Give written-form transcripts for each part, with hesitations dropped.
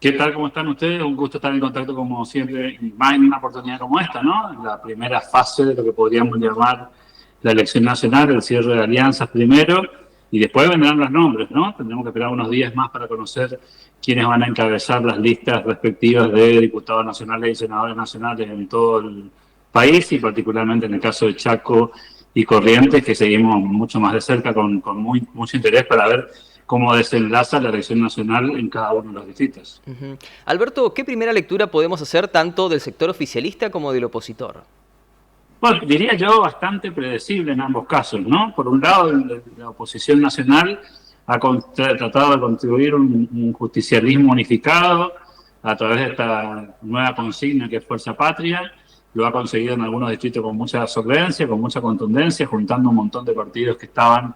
¿Qué tal? ¿Cómo están ustedes? Un gusto estar en contacto como siempre, y más en una oportunidad como esta, ¿no? La primera fase de lo que podríamos llamar la elección nacional, el cierre de alianzas primero, y después vendrán los nombres, ¿no? Tendremos que esperar unos días más para conocer quiénes van a encabezar las listas respectivas de diputados nacionales y senadores nacionales en todo el país, y particularmente en el caso de Chaco y Corrientes, que seguimos mucho más de cerca con mucho interés para ver cómo desenlaza la elección nacional en cada uno de los distritos. Ujú. Alberto, ¿qué primera lectura podemos hacer tanto del sector oficialista como del opositor? Bueno, diría yo bastante predecible en ambos casos, ¿no? Por un lado, la oposición nacional ha tratado de contribuir un justicialismo unificado a través de esta nueva consigna que es Fuerza Patria. Lo ha conseguido en algunos distritos con mucha solvencia, con mucha contundencia, juntando un montón de partidos que estaban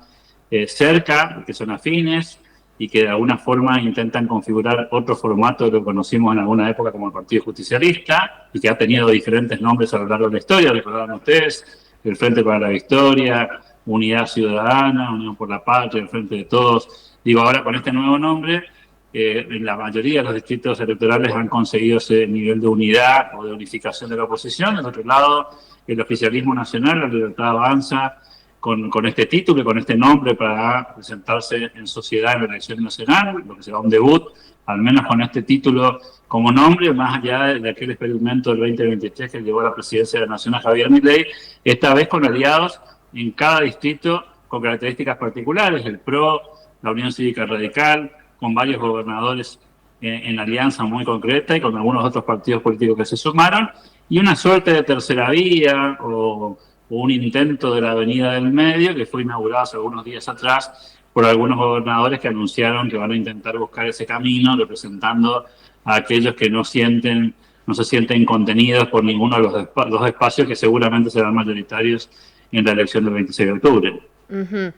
cerca, que son afines y que de alguna forma intentan configurar otro formato de lo que conocimos en alguna época como el Partido Justicialista y que ha tenido diferentes nombres a lo largo de la historia. Recordarán ustedes el Frente para la Victoria, Unidad Ciudadana, Unión por la Patria, el Frente de Todos. Digo, ahora con este nuevo nombre, en la mayoría de los distritos electorales han conseguido ese nivel de unidad o de unificación de la oposición. Del otro lado, el oficialismo nacional, la Libertad Avanza, con este título y con este nombre para presentarse en sociedad en la elección nacional, lo que será un debut, al menos con este título como nombre, más allá de aquel experimento del 2023 que llevó a la presidencia de la Nación a Javier Milei, esta vez con aliados en cada distrito con características particulares, el PRO, la Unión Cívica Radical, con varios gobernadores en alianza muy concreta y con algunos otros partidos políticos que se sumaron, y una suerte de tercera vía o un intento de la Avenida del Medio que fue inaugurado hace algunos días atrás por algunos gobernadores que anunciaron que van a intentar buscar ese camino representando a aquellos que no se sienten contenidos por ninguno de los espacios que seguramente serán mayoritarios en la elección del 26 de octubre. Ujú.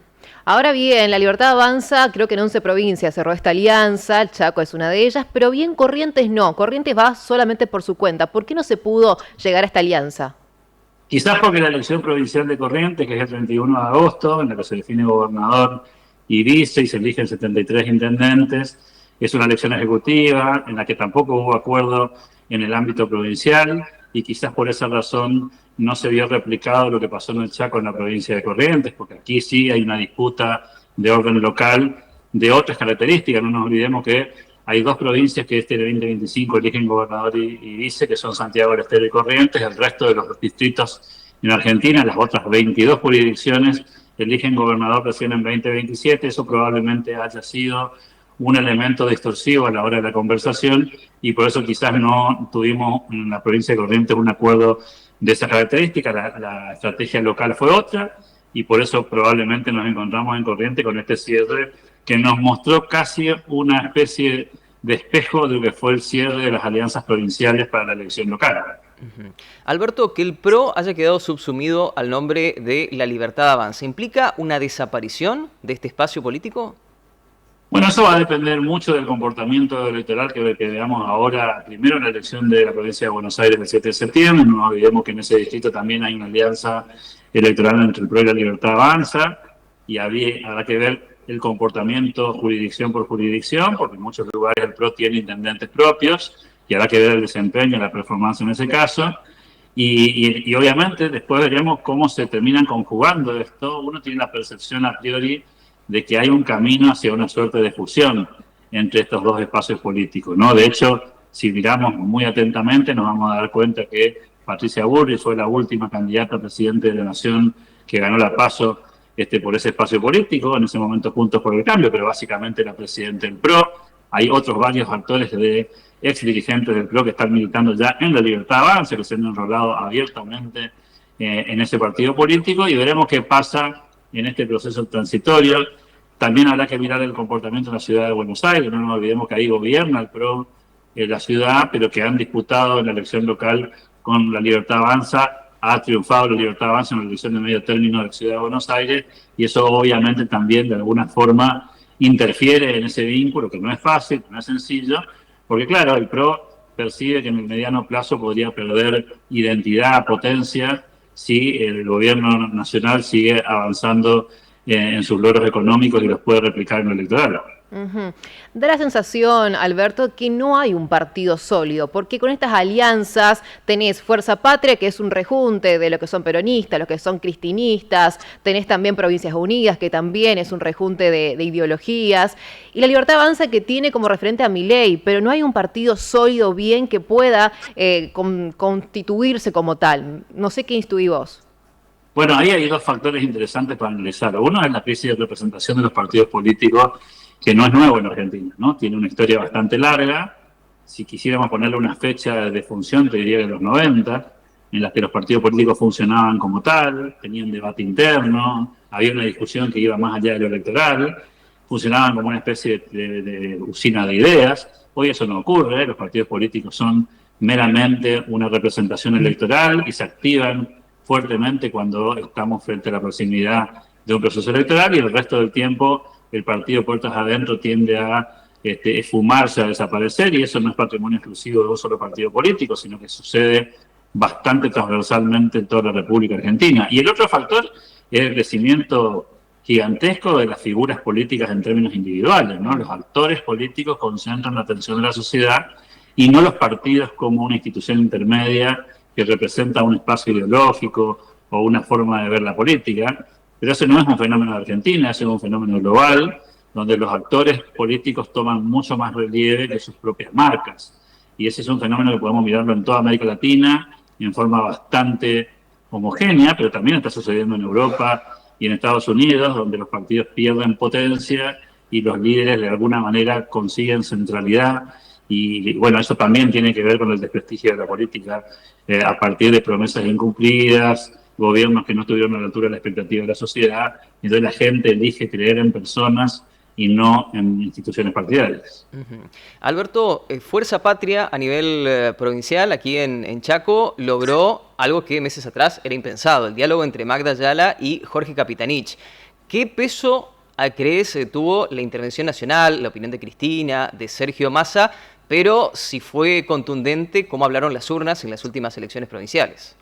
Ahora bien, la Libertad Avanza, creo que en 11 provincias cerró esta alianza, el Chaco es una de ellas, pero bien Corrientes no, Corrientes va solamente por su cuenta. ¿Por qué no se pudo llegar a esta alianza? Quizás porque la elección provincial de Corrientes, que es el 31 de agosto, en la que se define gobernador y vice y se eligen 73 intendentes, es una elección ejecutiva en la que tampoco hubo acuerdo en el ámbito provincial y quizás por esa razón no se vio replicado lo que pasó en el Chaco en la provincia de Corrientes, porque aquí sí hay una disputa de orden local de otras características. No nos olvidemos que hay dos provincias que este 2025 eligen gobernador y vice, que son Santiago del Estero y Corrientes. El resto de los distritos en Argentina, las otras 22 jurisdicciones, eligen gobernador recién en 2027. Eso probablemente haya sido un elemento distorsivo a la hora de la conversación y por eso quizás no tuvimos en la provincia de Corrientes un acuerdo de esa característica. La estrategia local fue otra y por eso probablemente nos encontramos en Corrientes con este cierre que nos mostró casi una especie de espejo de lo que fue el cierre de las alianzas provinciales para la elección local. Ujú. Alberto, que el PRO haya quedado subsumido al nombre de La Libertad Avanza, ¿implica una desaparición de este espacio político? Bueno, eso va a depender mucho del comportamiento electoral que veamos ahora, primero en la elección de la provincia de Buenos Aires el 7 de septiembre. No olvidemos que en ese distrito también hay una alianza electoral entre el PRO y la Libertad Avanza, y habrá que ver el comportamiento jurisdicción por jurisdicción, porque en muchos lugares el PRO tiene intendentes propios, y habrá que ver el desempeño, la performance en ese caso. Y obviamente después veremos cómo se terminan conjugando esto. Uno tiene la percepción a priori de que hay un camino hacia una suerte de fusión entre estos dos espacios políticos, ¿no? De hecho, si miramos muy atentamente, nos vamos a dar cuenta que Patricia Bullrich fue la última candidata a presidente de la Nación que ganó la PASO por ese espacio político, en ese momento Juntos por el Cambio, pero básicamente la presidenta del PRO. Hay otros varios actores de ex dirigentes del PRO que están militando ya en la Libertad Avanza, que se han enrolado abiertamente en ese partido político, y veremos qué pasa en este proceso transitorio. También habrá que mirar el comportamiento en la ciudad de Buenos Aires. No nos olvidemos que ahí gobierna el PRO la ciudad, pero que han disputado en la elección local con la Libertad Avanza. Ha triunfado la Libertad Avanza en la elección de medio término de la ciudad de Buenos Aires, y eso obviamente también de alguna forma interfiere en ese vínculo, que no es fácil, que no es sencillo, porque claro, el PRO percibe que en el mediano plazo podría perder identidad, potencia, si el gobierno nacional sigue avanzando en sus logros económicos y los puede replicar en lo electoral. Ujú. Da la sensación, Alberto, que no hay un partido sólido, porque con estas alianzas tenés Fuerza Patria, que es un rejunte de lo que son peronistas, los que son cristinistas, tenés también Provincias Unidas, que también es un rejunte de ideologías, y la Libertad Avanza, que tiene como referente a Milei, pero no hay un partido sólido bien que pueda constituirse como tal. No sé qué instruí vos. Bueno, ahí hay dos factores interesantes para analizar. Uno es la crisis de representación de los partidos políticos, que no es nuevo en Argentina, ¿no? Tiene una historia bastante larga. Si quisiéramos ponerle una fecha de función, te diría de los 90, en las que los partidos políticos funcionaban como tal, tenían debate interno, había una discusión que iba más allá de lo electoral, funcionaban como una especie de usina de ideas. Hoy eso no ocurre, los partidos políticos son meramente una representación electoral y se activan fuertemente cuando estamos frente a la proximidad de un proceso electoral, y el resto del tiempo el partido puertas adentro tiende a esfumarse, a desaparecer, y eso no es patrimonio exclusivo de un solo partido político, sino que sucede bastante transversalmente en toda la República Argentina. Y el otro factor es el crecimiento gigantesco de las figuras políticas en términos individuales, ¿no? Los actores políticos concentran la atención de la sociedad y no los partidos como una institución intermedia que representa un espacio ideológico o una forma de ver la política. Pero ese no es un fenómeno de Argentina, ese es un fenómeno global, donde los actores políticos toman mucho más relieve que sus propias marcas. Y ese es un fenómeno que podemos mirarlo en toda América Latina, en forma bastante homogénea, pero también está sucediendo en Europa y en Estados Unidos, donde los partidos pierden potencia y los líderes de alguna manera consiguen centralidad. Y bueno, eso también tiene que ver con el desprestigio de la política a partir de promesas incumplidas, gobiernos que no estuvieron a la altura de la expectativa de la sociedad. Entonces la gente elige creer en personas y no en instituciones partidarias. Alberto, Fuerza Patria a nivel provincial, aquí en Chaco, logró algo que meses atrás era impensado, el diálogo entre Magda Ayala y Jorge Capitanich. ¿Qué peso crees tuvo la intervención nacional, la opinión de Cristina, de Sergio Massa, pero si fue contundente cómo hablaron las urnas en las últimas elecciones provinciales?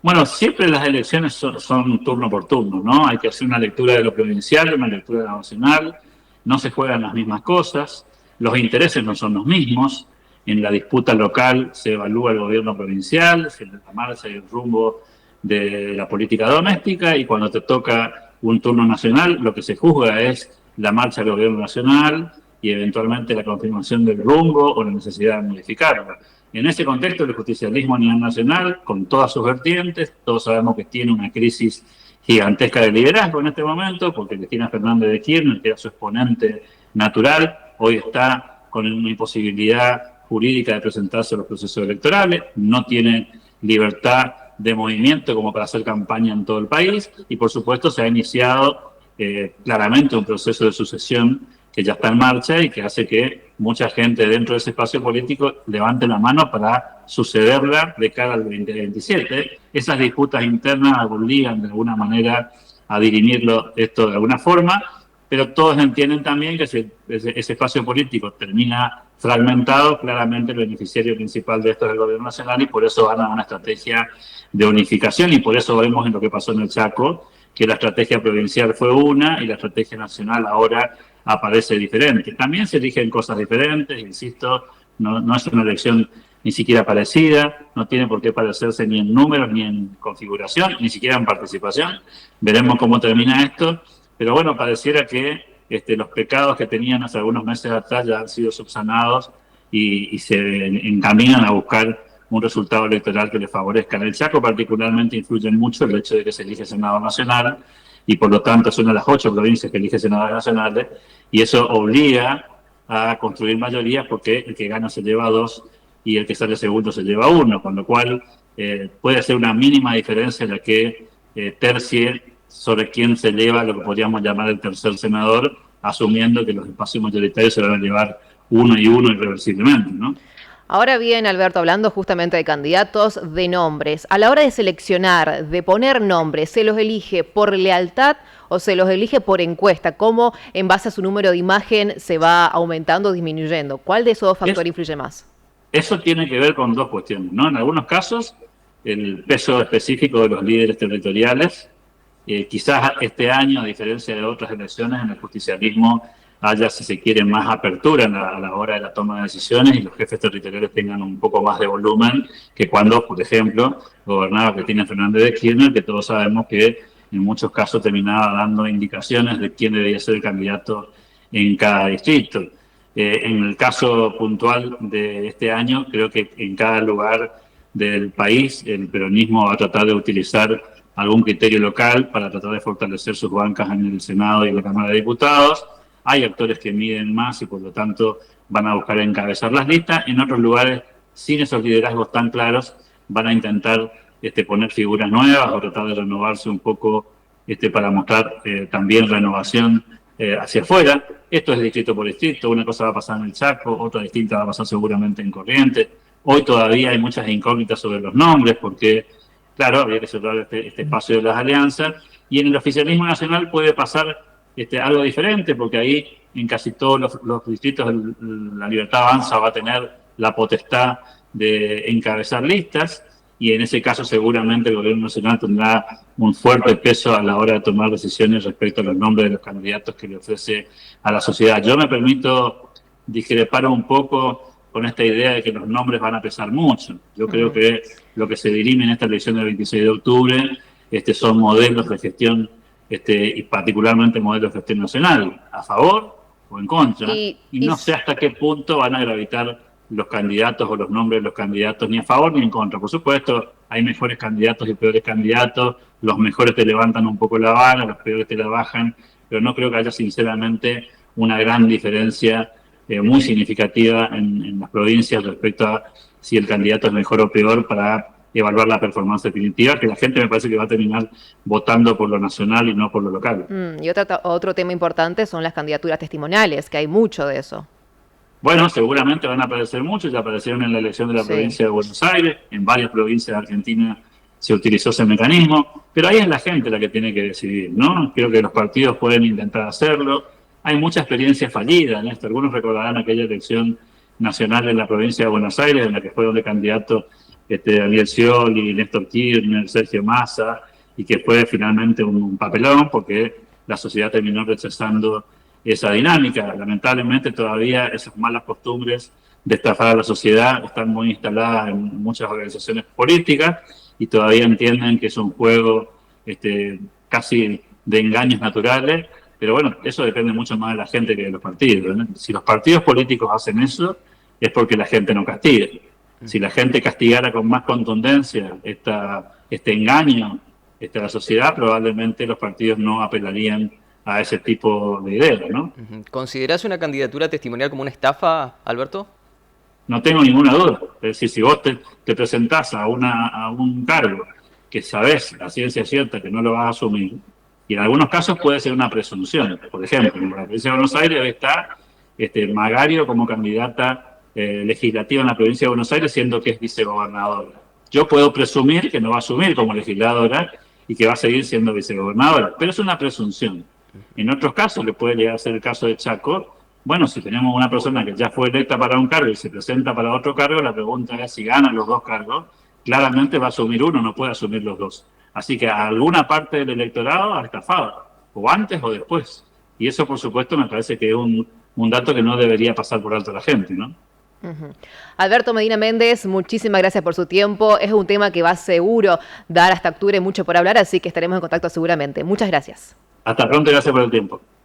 Bueno, siempre las elecciones son turno por turno, ¿no? Hay que hacer una lectura de lo provincial, una lectura de lo nacional, no se juegan las mismas cosas, los intereses no son los mismos, en la disputa local se evalúa el gobierno provincial, se la marcha y el rumbo de la política doméstica, y cuando te toca un turno nacional, lo que se juzga es la marcha del gobierno nacional y eventualmente la confirmación del rumbo o la necesidad de modificarlo. En ese contexto, el justicialismo a nivel nacional, con todas sus vertientes, todos sabemos que tiene una crisis gigantesca de liderazgo en este momento, porque Cristina Fernández de Kirchner, que era su exponente natural, hoy está con una imposibilidad jurídica de presentarse a los procesos electorales, no tiene libertad de movimiento como para hacer campaña en todo el país, y por supuesto se ha iniciado claramente un proceso de sucesión que ya está en marcha y que hace que mucha gente dentro de ese espacio político levante la mano para sucederla de cara al 2027. Esas disputas internas obligan de alguna manera a dirimirlo esto de alguna forma, pero todos entienden también que si ese espacio político termina fragmentado, claramente el beneficiario principal de esto es el gobierno nacional, y por eso van a una estrategia de unificación, y por eso vemos en lo que pasó en el Chaco, que la estrategia provincial fue una y la estrategia nacional ahora aparece diferente. También se eligen cosas diferentes, insisto, no es una elección ni siquiera parecida, no tiene por qué parecerse ni en números, ni en configuración, ni siquiera en participación. Veremos cómo termina esto, pero bueno, pareciera que los pecados que tenían hace algunos meses atrás ya han sido subsanados y se encaminan a buscar un resultado electoral que les favorezca. En el Chaco particularmente influye mucho el hecho de que se elige senador nacional, y por lo tanto es una de las 8 provincias que elige senadores nacionales, y eso obliga a construir mayorías, porque el que gana se lleva 2 y el que sale segundo se lleva 1, con lo cual puede ser una mínima diferencia la que tercie sobre quién se lleva lo que podríamos llamar el tercer senador, asumiendo que los espacios mayoritarios se van a llevar 1 y 1 irreversiblemente, ¿no? Ahora bien, Alberto, hablando justamente de candidatos, de nombres, a la hora de seleccionar, de poner nombres, ¿se los elige por lealtad o se los elige por encuesta? ¿Cómo en base a su número de imagen se va aumentando o disminuyendo? ¿Cuál de esos dos factores influye más? Eso tiene que ver con dos cuestiones, ¿no? En algunos casos, el peso específico de los líderes territoriales. Quizás este año, a diferencia de otras elecciones, en el justicialismo haya, si se quiere, más apertura a la hora de la toma de decisiones y los jefes territoriales tengan un poco más de volumen que cuando, por ejemplo, gobernaba Cristina Fernández de Kirchner, que todos sabemos que en muchos casos terminaba dando indicaciones de quién debía ser el candidato en cada distrito. En el caso puntual de este año, creo que en cada lugar del país el peronismo va a tratar de utilizar algún criterio local para tratar de fortalecer sus bancas en el Senado y en la Cámara de Diputados. Hay actores que miden más y por lo tanto van a buscar encabezar las listas. En otros lugares, sin esos liderazgos tan claros, van a intentar poner figuras nuevas o tratar de renovarse un poco para mostrar también renovación hacia afuera. Esto es distrito por distrito, una cosa va a pasar en el Chaco, otra distinta va a pasar seguramente en Corrientes. Hoy todavía hay muchas incógnitas sobre los nombres porque, claro, habría que cerrar este espacio de las alianzas y en el oficialismo nacional puede pasar algo diferente, porque ahí en casi todos los distritos la Libertad Avanza va a tener la potestad de encabezar listas y en ese caso seguramente el gobierno nacional tendrá un fuerte peso a la hora de tomar decisiones respecto a los nombres de los candidatos que le ofrece a la sociedad. Yo me permito discrepar un poco con esta idea de que los nombres van a pesar mucho. Yo creo que lo que se dirime en esta elección del 26 de octubre son modelos de gestión y particularmente modelos de gestión nacional, a favor o en contra, y no sé hasta qué punto van a gravitar los candidatos o los nombres de los candidatos ni a favor ni en contra. Por supuesto, hay mejores candidatos y peores candidatos, los mejores te levantan un poco la vara, los peores te la bajan, pero no creo que haya sinceramente una gran diferencia muy significativa en las provincias respecto a si el candidato es mejor o peor para evaluar la performance definitiva, que la gente me parece que va a terminar votando por lo nacional y no por lo local. Y otro tema importante son las candidaturas testimoniales, que hay mucho de eso. Bueno, seguramente van a aparecer muchos, ya aparecieron en la elección de la provincia de Buenos Aires, en varias provincias de Argentina se utilizó ese mecanismo, pero ahí es la gente la que tiene que decidir, ¿no? Creo que los partidos pueden intentar hacerlo. Hay mucha experiencia fallida en esto. Algunos recordarán aquella elección nacional en la provincia de Buenos Aires, en la que fueron de candidato Daniel Scioli, Néstor Kirchner, Sergio Massa, y que fue finalmente un papelón porque la sociedad terminó rechazando esa dinámica. Lamentablemente todavía esas malas costumbres de estafar a la sociedad están muy instaladas en muchas organizaciones políticas y todavía entienden que es un juego casi de engaños naturales, pero bueno, eso depende mucho más de la gente que de los partidos, ¿no? Si los partidos políticos hacen eso, es porque la gente no castiga. Si la gente castigara con más contundencia este engaño a la sociedad, probablemente los partidos no apelarían a ese tipo de ideas, ¿no? ¿Considerás una candidatura testimonial como una estafa, Alberto? No tengo ninguna duda. Es decir, si vos te presentás a un cargo que sabés a ciencia cierta que no lo vas a asumir, y en algunos casos puede ser una presunción. Por ejemplo, en la provincia de Buenos Aires está Magario como candidata legislativa en la provincia de Buenos Aires, siendo que es vicegobernadora. Yo puedo presumir que no va a asumir como legisladora y que va a seguir siendo vicegobernadora, pero es una presunción. En otros casos, que puede llegar a ser el caso de Chaco, bueno, si tenemos una persona que ya fue electa para un cargo y se presenta para otro cargo, la pregunta es si gana los dos cargos, claramente va a asumir uno, no puede asumir los dos. Así que a alguna parte del electorado ha estafado, o antes o después. Y eso, por supuesto, me parece que es un dato que no debería pasar por alto a la gente, ¿no? Alberto Medina Méndez, muchísimas gracias por su tiempo. Es un tema que va seguro dar hasta octubre mucho por hablar, así que estaremos en contacto seguramente. Muchas gracias. Hasta pronto y gracias por el tiempo.